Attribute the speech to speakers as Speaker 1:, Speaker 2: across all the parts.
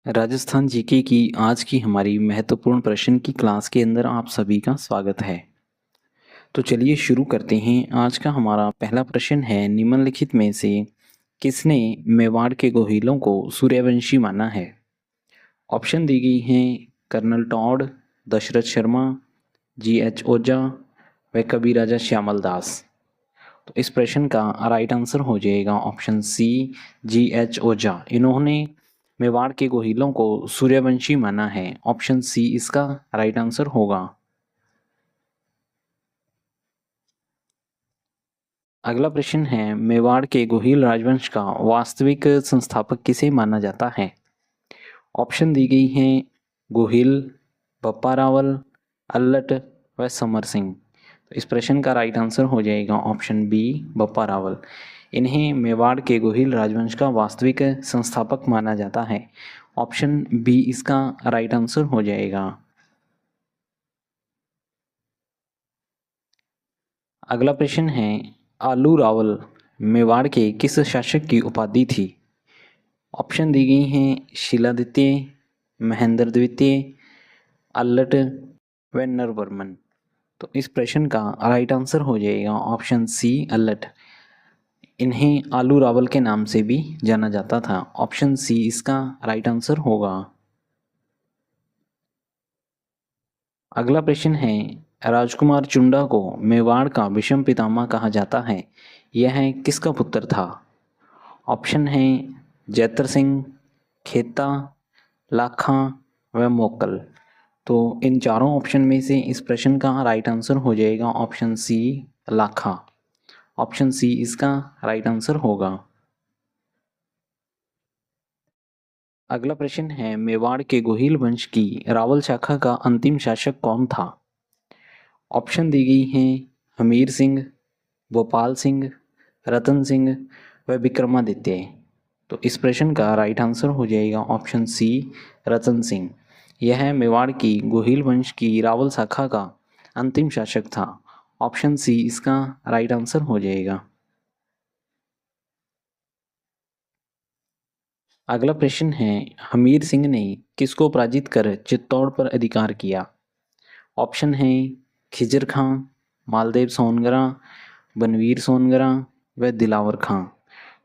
Speaker 1: Rajasthan GK की आज की हमारी महत्वपूर्ण प्रश्न की क्लास के अंदर आप सभी का स्वागत है। तो चलिए शुरू करते हैं। आज का हमारा पहला प्रश्न है, निम्नलिखित में से किसने मेवाड़ के गोहिलों को सूर्यवंशी माना है? ऑप्शन दी गई हैं colonel Tod, Dasharath Sharma, G H. ओझा व कवि राजा श्यामल दास। तो इस प्रश्न का राइट आंसर हो जाएगा ऑप्शन सी, जी.एच. ओझा। इन्होंने मेवाड़ के गोहिलों को सूर्यवंशी माना है। ऑप्शन सी इसका राइट आंसर होगा। अगला प्रश्न है, मेवाड़ के गोहिल राजवंश का वास्तविक संस्थापक किसे माना जाता है? ऑप्शन दी गई हैं गोहिल, बप्पा रावल, अल्लट व समर सिंह। तो इस प्रश्न का राइट आंसर हो जाएगा ऑप्शन बी, बप्पा रावल। इन्हें मेवाड़ के गोहिल राजवंश का वास्तविक संस्थापक माना जाता है। ऑप्शन बी इसका राइट आंसर हो जाएगा। अगला प्रश्न है, आलू रावल मेवाड़ के किस शासक की उपाधि थी? ऑप्शन दी गई हैं शिलादित्य, महेंद्र द्वितीय, अल्लट व नरवर्मन। तो इस प्रश्न का राइट आंसर हो जाएगा ऑप्शन सी, अल्लट। इन्हें आलू रावल के नाम से भी जाना जाता था। ऑप्शन सी इसका राइट आंसर होगा। अगला प्रश्न है, राजकुमार चुंडा को मेवाड़ का विषम पितामह कहा जाता है। यह किसका पुत्र था? ऑप्शन है जैतर सिंह, खेता, लाखा व मोकल। तो इन चारों ऑप्शन में से इस प्रश्न का राइट आंसर हो जाएगा ऑप्शन सी, लाखा। ऑप्शन सी इसका राइट आंसर होगा। अगला प्रश्न है, मेवाड़ के गोहिल वंश की रावल शाखा का अंतिम शासक कौन था? ऑप्शन दी गई हैं हमीर सिंह, भोपाल सिंह, रतन सिंह व विक्रमादित्य। तो इस प्रश्न का राइट आंसर हो जाएगा ऑप्शन सी, रतन सिंह। यह मेवाड़ की गोहिल वंश की रावल शाखा का अंतिम शासक था। ऑप्शन सी इसका राइट आंसर हो जाएगा। अगला प्रश्न है, हमीर सिंह ने किसको पराजित कर चित्तौड़ पर अधिकार किया? ऑप्शन है खिजर खां, मालदेव सोनगरा, बनवीर सोनगरा व दिलावर खां।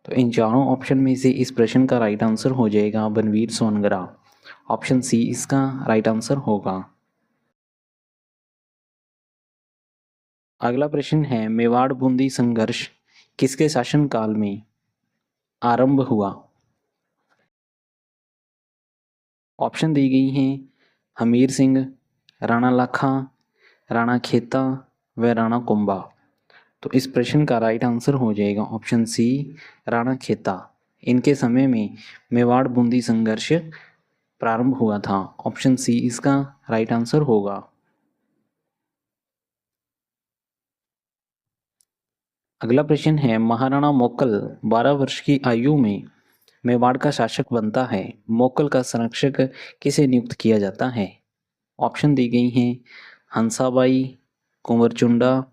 Speaker 1: तो इन चारों ऑप्शन में से इस प्रश्न का राइट आंसर हो जाएगा बनवीर सोनगरा। ऑप्शन सी इसका राइट आंसर होगा। अगला प्रश्न है, मेवाड़ बूंदी संघर्ष किसके शासनकाल में आरंभ हुआ? ऑप्शन दी गई हैं हमीर सिंह, राणा लाखा, राणा खेता व राणा कुंभा। तो इस प्रश्न का राइट आंसर हो जाएगा ऑप्शन सी, राणा खेता। इनके समय में मेवाड़ बूंदी संघर्ष प्रारंभ हुआ था। ऑप्शन सी इसका राइट आंसर होगा। अगला प्रश्न है, महाराणा मोकल 12 वर्ष की आयु में मेवाड़ का शासक बनता है। मोकल का संरक्षक किसे नियुक्त किया जाता है? ऑप्शन दी गई हैं हंसाबाई, कुंवर चुंडा,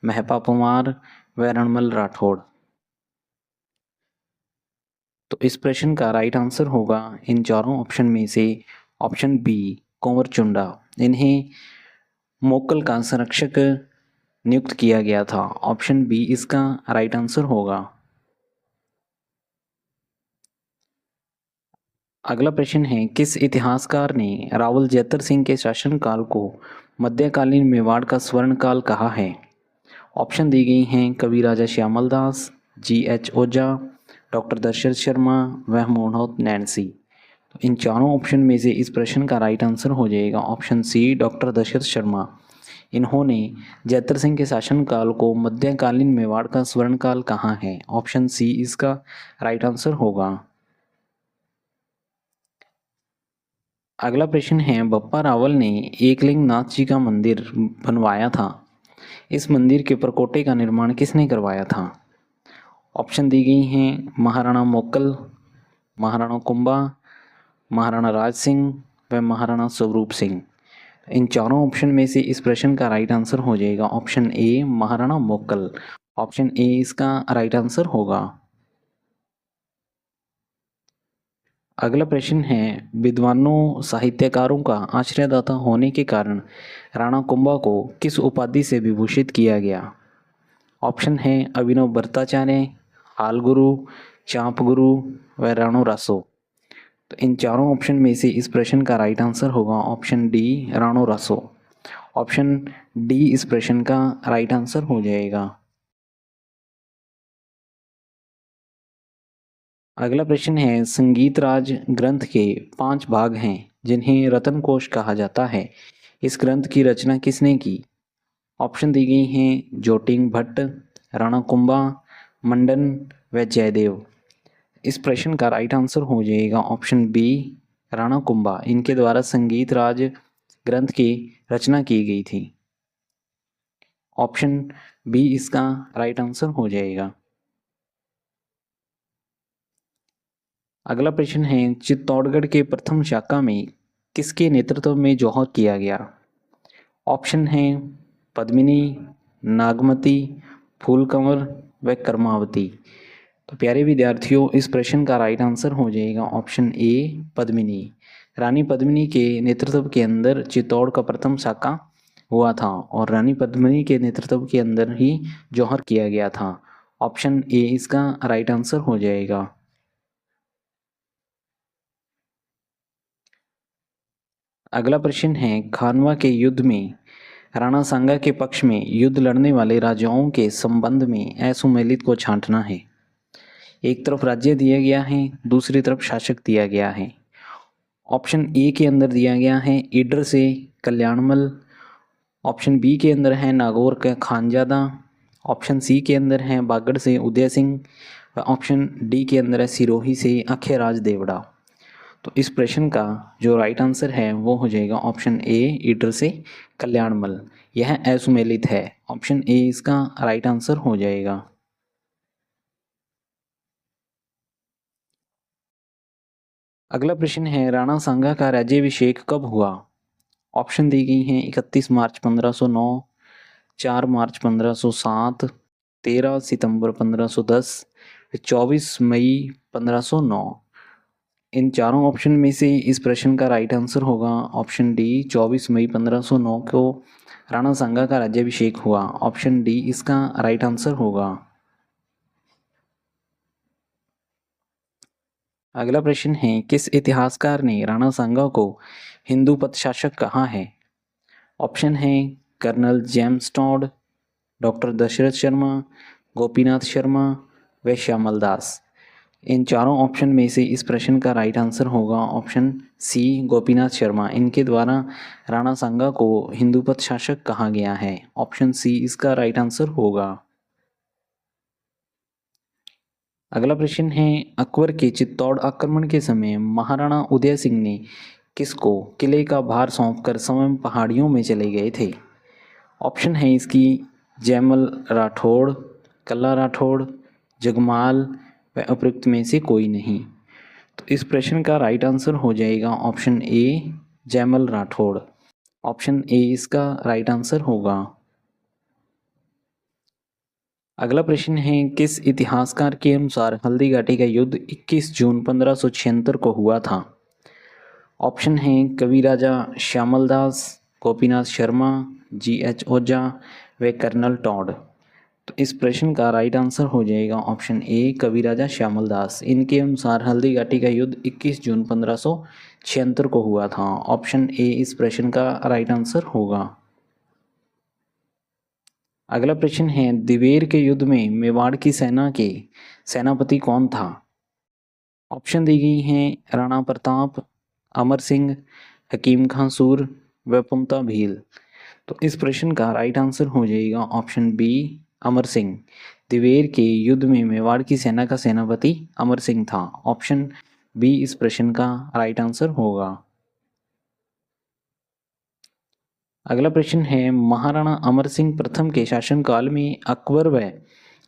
Speaker 1: महपा पुमार व रणमल राठौड़। तो इस प्रश्न का राइट आंसर होगा इन चारों ऑप्शन में से ऑप्शन बी, कुंवर चुंडा। इन्हें मोकल का संरक्षक नियुक्त किया गया था। ऑप्शन बी इसका राइट आंसर होगा। अगला प्रश्न है, किस इतिहासकार ने रावल जैतर सिंह के शासनकाल को मध्यकालीन मेवाड़ का स्वर्ण काल कहा है? ऑप्शन दी गई हैं कवि राजा श्यामल दास, जी.एच. ओझा, डॉक्टर दशरथ शर्मा व मोहनोत नैन्सी। तो इन चारों ऑप्शन में से इस प्रश्न का राइट आंसर हो जाएगा option C, doctor Dashrath Sharma. इन्होंने जैतर सिंह के शासनकाल को मध्यकालीन मेवाड़ का स्वर्णकाल कहा है। ऑप्शन सी इसका राइट आंसर होगा। अगला प्रश्न है, बप्पा रावल ने एकलिंग नाथ जी का मंदिर बनवाया था। इस मंदिर के परकोटे का निर्माण किसने करवाया था? ऑप्शन दी गई हैं महाराणा मोकल, महाराणा कुंभा, महाराणा राज सिंह व महाराणा स्वरूप सिंह। इन चारों ऑप्शन में से इस प्रश्न का राइट आंसर हो जाएगा ऑप्शन ए, महाराणा मोकल। ऑप्शन ए इसका राइट आंसर होगा। अगला प्रश्न है, विद्वानों साहित्यकारों का आश्रयदाता होने के कारण राणा कुंभा को किस उपाधि से विभूषित किया गया? ऑप्शन है अभिनव भट्टाचार्य, हालगुरु, चांपगुरु व राणो रासो। तो इन चारों ऑप्शन में से इस प्रश्न का राइट आंसर होगा option D, Rano Raso. Option D इस प्रश्न का राइट आंसर हो जाएगा। अगला प्रश्न है, संगीत राज ग्रंथ के 5 भाग हैं जिन्हें रतन कोश कहा जाता है। इस ग्रंथ की रचना किसने की? ऑप्शन दी गई हैं जोटिंग भट्ट, राणा कुंभा, मंडन व जयदेव। इस प्रश्न का राइट आंसर हो जाएगा ऑप्शन बी, राणा कुंभा। इनके द्वारा संगीत राज ग्रंथ की रचना की गई थी। ऑप्शन बी इसका राइट आंसर हो जाएगा। अगला प्रश्न है, चित्तौड़गढ़ के प्रथम शाखा में किसके नेतृत्व में जौहर किया गया? ऑप्शन है पद्मिनी, नागमती, फूलकंवर व कर्मावती। तो प्यारे विद्यार्थियों, इस प्रश्न का राइट आंसर हो जाएगा ऑप्शन ए, पद्मिनी। रानी पद्मिनी के नेतृत्व के अंदर चित्तौड़ का प्रथम शाखा हुआ था और रानी पद्मिनी के नेतृत्व के अंदर ही जौहर किया गया था। ऑप्शन ए इसका राइट आंसर हो जाएगा। अगला प्रश्न है, खानवा के युद्ध में राणा सांगा के पक्ष में युद्ध लड़ने वाले राजाओं के संबंध में असुमेलित को छांटना है। एक तरफ राज्य दिया गया है, दूसरी तरफ शासक दिया गया है। ऑप्शन ए के अंदर दिया गया है ईडर से कल्याणमल। ऑप्शन बी के अंदर है नागौर का खानजादा। ऑप्शन सी के अंदर है बागड़ से उदय सिंह। ऑप्शन डी के अंदर है सिरोही से अक्षयराज देवड़ा। तो इस प्रश्न का जो राइट आंसर है वो हो जाएगा ऑप्शन ए, ईडर से कल्याणमल। यह असुमेलित है। ऑप्शन ए इसका राइट आंसर हो जाएगा। अगला प्रश्न है, राणा सांगा का राज्याभिषेक कब हुआ? ऑप्शन दी गई हैं 31 मार्च 1509, 4 मार्च 1507, 13 सितंबर 1510, 24 मई 1509। इन चारों ऑप्शन में से इस प्रश्न का राइट आंसर होगा ऑप्शन डी, 24 मई 1509 को राणा सांगा का राज्याभिषेक हुआ। ऑप्शन डी इसका राइट आंसर होगा। अगला प्रश्न है, किस इतिहासकार ने राणा सांगा को हिंदू पथ शासक कहा है? ऑप्शन है colonel James Tod, doctor Dashrath Sharma, Gopinath Sharma व श्यामल दास। इन चारों ऑप्शन में से इस प्रश्न का राइट आंसर होगा ऑप्शन सी, गोपीनाथ शर्मा। इनके द्वारा राणा सांगा को हिंदूपथ शासक कहा गया है। ऑप्शन सी इसका राइट आंसर होगा। अगला प्रश्न है, अकबर के चित्तौड़ आक्रमण के समय महाराणा उदय सिंह ने किसको किले का भार सौंपकर स्वयं पहाड़ियों में चले गए थे? ऑप्शन है इसकी जयमल राठौड़, कल्ला राठौड़, जगमाल व उपयुक्त में से कोई नहीं। तो इस प्रश्न का राइट आंसर हो जाएगा option A, Jaimal Rathore. Option A इसका राइट आंसर होगा। अगला प्रश्न है, किस इतिहासकार के अनुसार हल्दी घाटी का युद्ध 21 जून 1576 को हुआ था? ऑप्शन है कवि राजा श्यामल दास, गोपीनाथ शर्मा, GH ओझा व कर्नल टॉड। तो इस प्रश्न का राइट आंसर हो जाएगा ऑप्शन ए, कवि राजा श्यामल दास। इनके अनुसार हल्दी घाटी का युद्ध 21 जून 1576 को हुआ था। ऑप्शन ए इस प्रश्न का राइट आंसर होगा। अगला प्रश्न है, दिवेर के युद्ध में मेवाड़ की सेना के सेनापति कौन था? ऑप्शन दी गई हैं राणा प्रताप, अमर सिंह, हकीम खां सूर व पुमता भील। तो इस प्रश्न का राइट आंसर हो जाएगा ऑप्शन बी, अमर सिंह। दिवेर के युद्ध में मेवाड़ की सेना का सेनापति अमर सिंह था। ऑप्शन बी इस प्रश्न का राइट आंसर होगा। अगला प्रश्न है, महाराणा अमर सिंह प्रथम के शासनकाल में अकबर व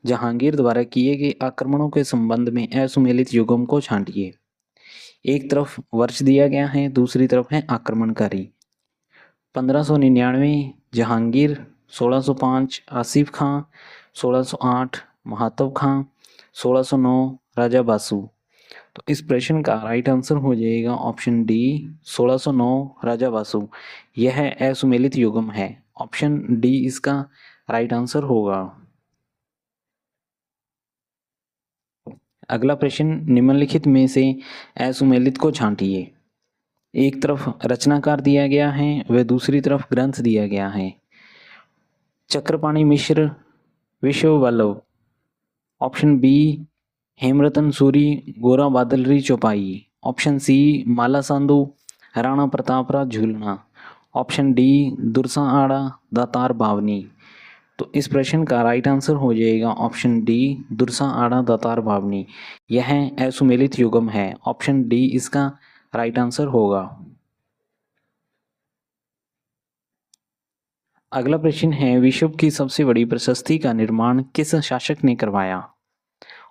Speaker 1: जहांगीर द्वारा किए गए आक्रमणों के संबंध में असुमेलित युगम को छांटिए। एक तरफ वर्ष दिया गया है, दूसरी तरफ है आक्रमणकारी। 1599 जहांगीर, 1605 आसिफ खां, 1608 महातब खां, 1609 राजा बासु। तो इस प्रश्न का राइट आंसर हो जाएगा ऑप्शन डी 1609 राजा वासु। यह असुमेलित युग्म है। ऑप्शन डी इसका राइट आंसर होगा। अगला प्रश्न, निम्नलिखित में से असुमेलित को छांटिए। एक तरफ रचनाकार दिया गया है व दूसरी तरफ ग्रंथ दिया गया है। चक्रपाणि मिश्र, विश्व वल्लभ। ऑप्शन बी हेमरतन सूरी, गोरा बादलरी चौपाई। ऑप्शन सी माला सांधू, राणा प्रतापराव झूलना। ऑप्शन डी दुरसा आड़ा, दातार बावनी। तो इस प्रश्न का राइट आंसर हो जाएगा ऑप्शन डी दुरसा आड़ा दातार बावनी। यह असुमेलित युग्म है। ऑप्शन डी इसका राइट आंसर होगा। अगला प्रश्न है, विश्व की सबसे बड़ी प्रशस्ति का निर्माण किस शासक ने करवाया?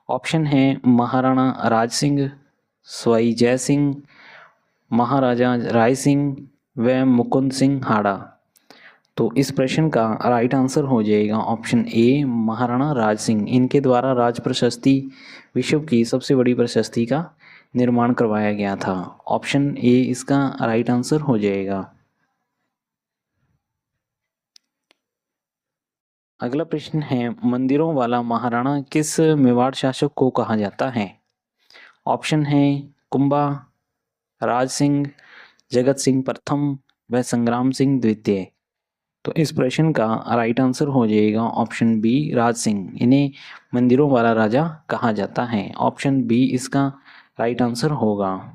Speaker 1: ऑप्शन है महाराणा राज सिंह, सवाई जय सिंह, महाराजा राय सिंह व मुकुंद सिंह हाड़ा। तो इस प्रश्न का राइट आंसर हो जाएगा ऑप्शन ए महाराणा राज सिंह। इनके द्वारा राज प्रशस्ति, विश्व की सबसे बड़ी प्रशस्ति का निर्माण करवाया गया था। ऑप्शन ए इसका राइट आंसर हो जाएगा। अगला प्रश्न है, मंदिरों वाला महाराणा किस मेवाड़ शासक को कहा जाता है? ऑप्शन है कुंभा, राज सिंह, जगत सिंह प्रथम व संग्राम सिंह द्वितीय। तो इस प्रश्न का राइट आंसर हो जाएगा ऑप्शन बी राज सिंह। इन्हें मंदिरों वाला राजा कहा जाता है। ऑप्शन बी इसका राइट आंसर होगा।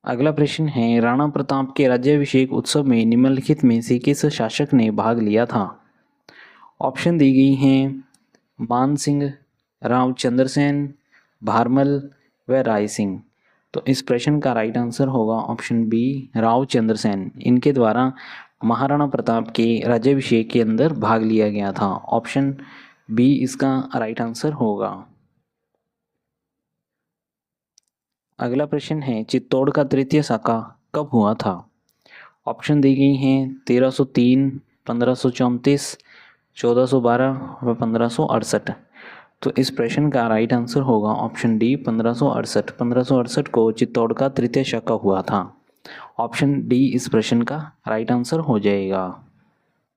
Speaker 1: अगला प्रश्न है, राणा प्रताप के राज्याभिषेक उत्सव में निम्नलिखित में से किस शासक ने भाग लिया था? ऑप्शन दी गई हैं मान सिंह, राव चंद्रसेन, भारमल व राय सिंह। तो इस प्रश्न का राइट आंसर होगा ऑप्शन बी राव चंद्रसेन। इनके द्वारा महाराणा प्रताप के राज्याभिषेक के अंदर भाग लिया गया था। ऑप्शन बी इसका राइट आंसर होगा। अगला प्रश्न है, चित्तौड़ का तृतीय शाखा कब हुआ था? ऑप्शन दी गई हैं 1303, 1534, 1412 व 1568। तो इस प्रश्न का राइट आंसर होगा ऑप्शन डी 1568। 1568 को चित्तौड़ का तृतीय शाखा हुआ था। ऑप्शन डी इस प्रश्न का राइट आंसर हो जाएगा।